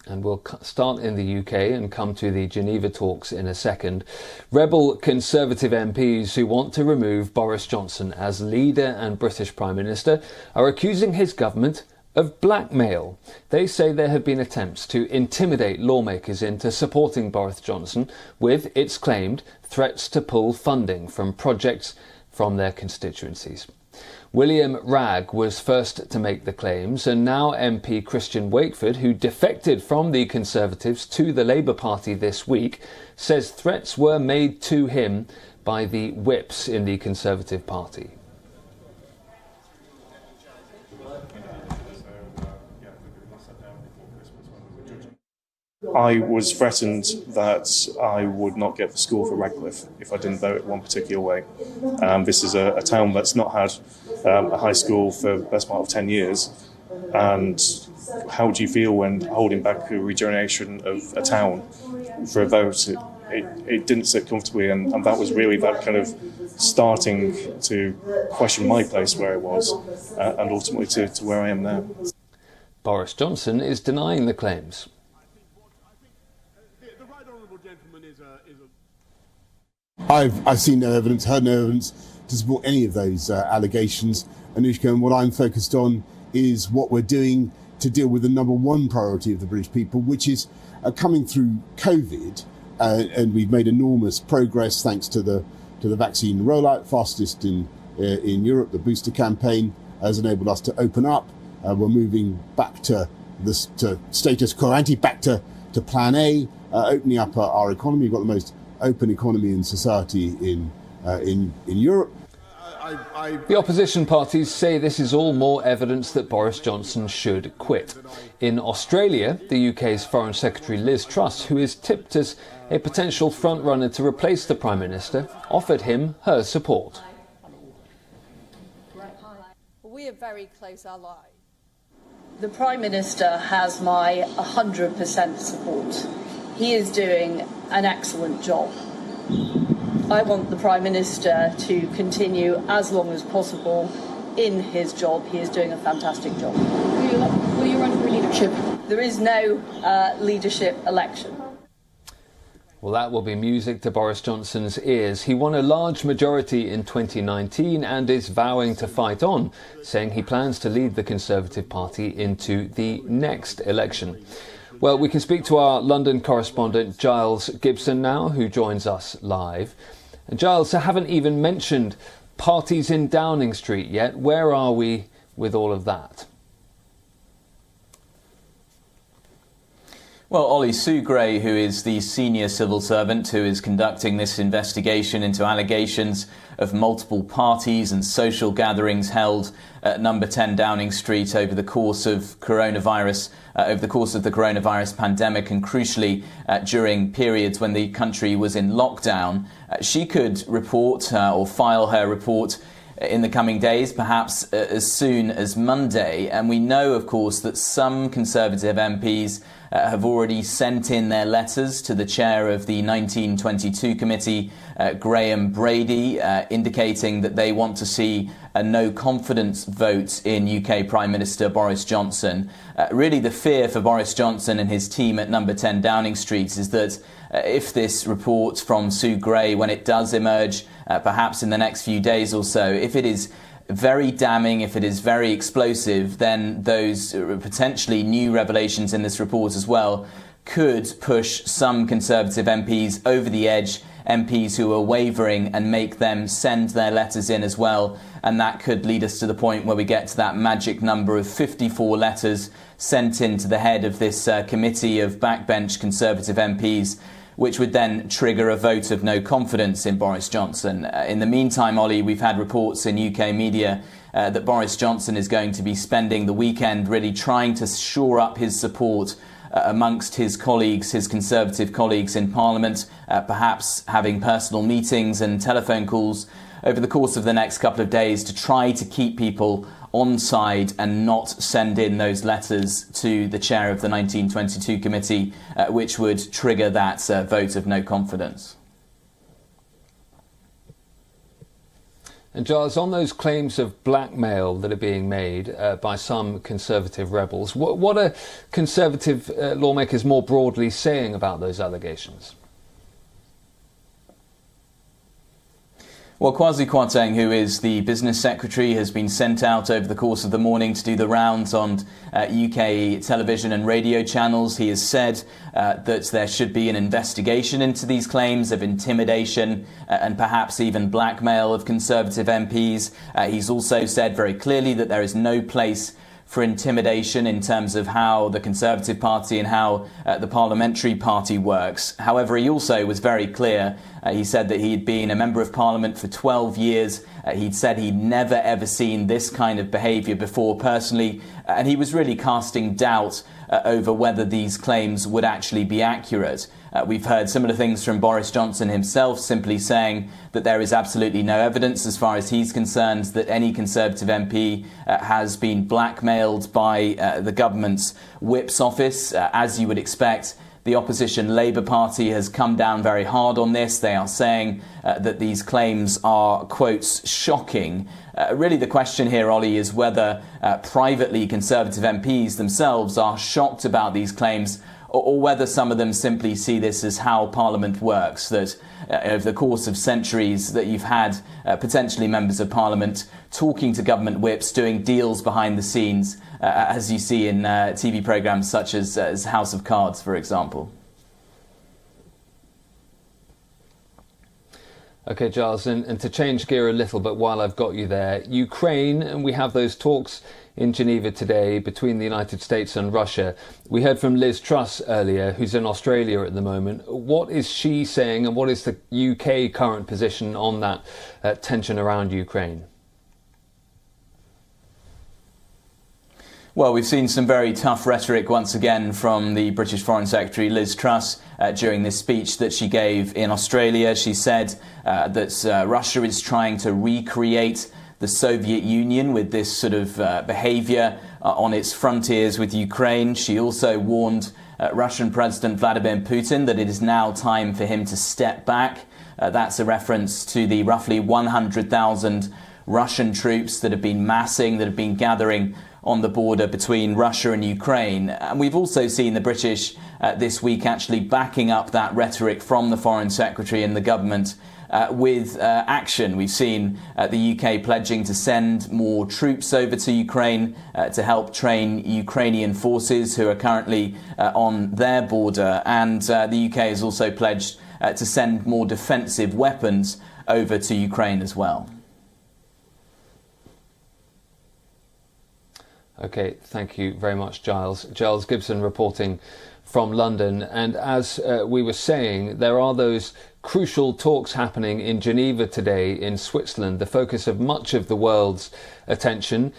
And we'll start in the UK and come to the Geneva talks in a second. Rebel Conservative MPs who want to remove Boris Johnson as leader and British Prime Minister are accusing his government of blackmail. They say there have been attempts to intimidate lawmakers into supporting Boris Johnson with, it's claimed, threats to pull funding from projects from their constituencies. William Ragg was first to make the claims, and now MP Christian Wakeford, who defected from the Conservatives to the Labour Party this week, says threats were made to him by the whips in the Conservative Party. I was threatened that I would not get the score for Radcliffe if I didn't vote one particular way. This is a town that's not had a high score for the best part of 10 years. And how do you feel when holding back a regeneration of a town for a vote? It didn't sit comfortably, and that was really that kind of starting to question my place where I was and ultimately to where I am now. Boris Johnson is denying the claims. I've seen no evidence, heard no evidence to support any of those allegations, Anushka, and what I'm focused on is what we're doing to deal with the number one priority of the British people, which is coming through COVID, and we've made enormous progress thanks to the vaccine rollout, fastest in Europe. The booster campaign has enabled us to open up. We're moving back to status quo ante, back to Plan A, opening up our economy. We've got the most open economy in society in Europe. The opposition parties say this is all more evidence that Boris Johnson should quit. In Australia, the UK's Foreign Secretary Liz Truss, who is tipped as a potential frontrunner to replace the Prime Minister, offered him her support. We are very close allies. The Prime Minister has my 100% support. He is doing an excellent job. I want the Prime Minister to continue as long as possible in his job. He is doing a fantastic job. Will you run for leadership? There is no leadership election. Well, that will be music to Boris Johnson's ears. He won a large majority in 2019 and is vowing to fight on, saying he plans to lead the Conservative Party into the next election. Well, we can speak to our London correspondent Giles Gibson now, who joins us live. And Giles, I haven't even mentioned parties in Downing Street yet. Where are we with all of that? Well, Ollie, Sue Gray, who is the senior civil servant who is conducting this investigation into allegations of multiple parties and social gatherings held at number 10 Downing Street over the course of coronavirus, over the course of the coronavirus pandemic, and crucially during periods when the country was in lockdown, she could report or file her report in the coming days, perhaps as soon as Monday. And we know, of course, that some Conservative MPs have already sent in their letters to the chair of the 1922 committee, Graham Brady, indicating that they want to see a no-confidence vote in UK Prime Minister Boris Johnson. Really, the fear for Boris Johnson and his team at number 10 Downing Street is that if this report from Sue Gray, when it does emerge, perhaps in the next few days or so, if it is very damning, if it is very explosive, then those potentially new revelations in this report as well could push some Conservative MPs over the edge, MPs who are wavering, and make them send their letters in as well. And that could lead us to the point where we get to that magic number of 54 letters sent in to the head of this committee of backbench Conservative MPs, which would then trigger a vote of no confidence in Boris Johnson. In the meantime, Ollie, we've had reports in UK media that Boris Johnson is going to be spending the weekend really trying to shore up his support amongst his colleagues, his Conservative colleagues in Parliament, perhaps having personal meetings and telephone calls over the course of the next couple of days to try to keep people on side and not send in those letters to the chair of the 1922 committee, which would trigger that vote of no confidence. And Giles, on those claims of blackmail that are being made by some Conservative rebels, what are Conservative lawmakers more broadly saying about those allegations? Well, Kwasi Kwarteng, who is the business secretary, has been sent out over the course of the morning to do the rounds on UK television and radio channels. He has said that there should be an investigation into these claims of intimidation and perhaps even blackmail of Conservative MPs. He's also said very clearly that there is no place for intimidation in terms of how the Conservative Party and how the Parliamentary Party works. However, he also was very clear. He said that he'd been a Member of Parliament for 12 years. He'd said he'd never ever seen this kind of behaviour before personally, and he was really casting doubt over whether these claims would actually be accurate. We've heard similar things from Boris Johnson himself, simply saying that there is absolutely no evidence as far as he's concerned that any Conservative MP has been blackmailed by the government's whip's office. As you would expect, the opposition Labour Party has come down very hard on this. They are saying that these claims are, quotes, shocking. Really the question here, Ollie, is whether privately Conservative MPs themselves are shocked about these claims, or whether some of them simply see this as how Parliament works, that over the course of centuries that you've had potentially members of Parliament talking to government whips, doing deals behind the scenes, as you see in TV programmes such as House of Cards, for example. OK, Giles, and to change gear a little, but while I've got you there, Ukraine, and we have those talks in Geneva today between the United States and Russia. We heard from Liz Truss earlier, who's in Australia at the moment. What is she saying, and what is the UK current position on that tension around Ukraine? Well, we've seen some very tough rhetoric once again from the British Foreign Secretary Liz Truss during this speech that she gave in Australia. She said that Russia is trying to recreate the Soviet Union with this sort of behaviour on its frontiers with Ukraine. She also warned Russian President Vladimir Putin that it is now time for him to step back. That's a reference to the roughly 100,000 Russian troops that have been massing, that have been gathering on the border between Russia and Ukraine. And we've also seen the British this week actually backing up that rhetoric from the Foreign Secretary and the government with action. We've seen the UK pledging to send more troops over to Ukraine to help train Ukrainian forces who are currently on their border. And the UK has also pledged to send more defensive weapons over to Ukraine as well. OK, thank you very much, Giles. Giles Gibson reporting from London. And as we were saying, there are those crucial talks happening in Geneva today in Switzerland, the focus of much of the world's attention.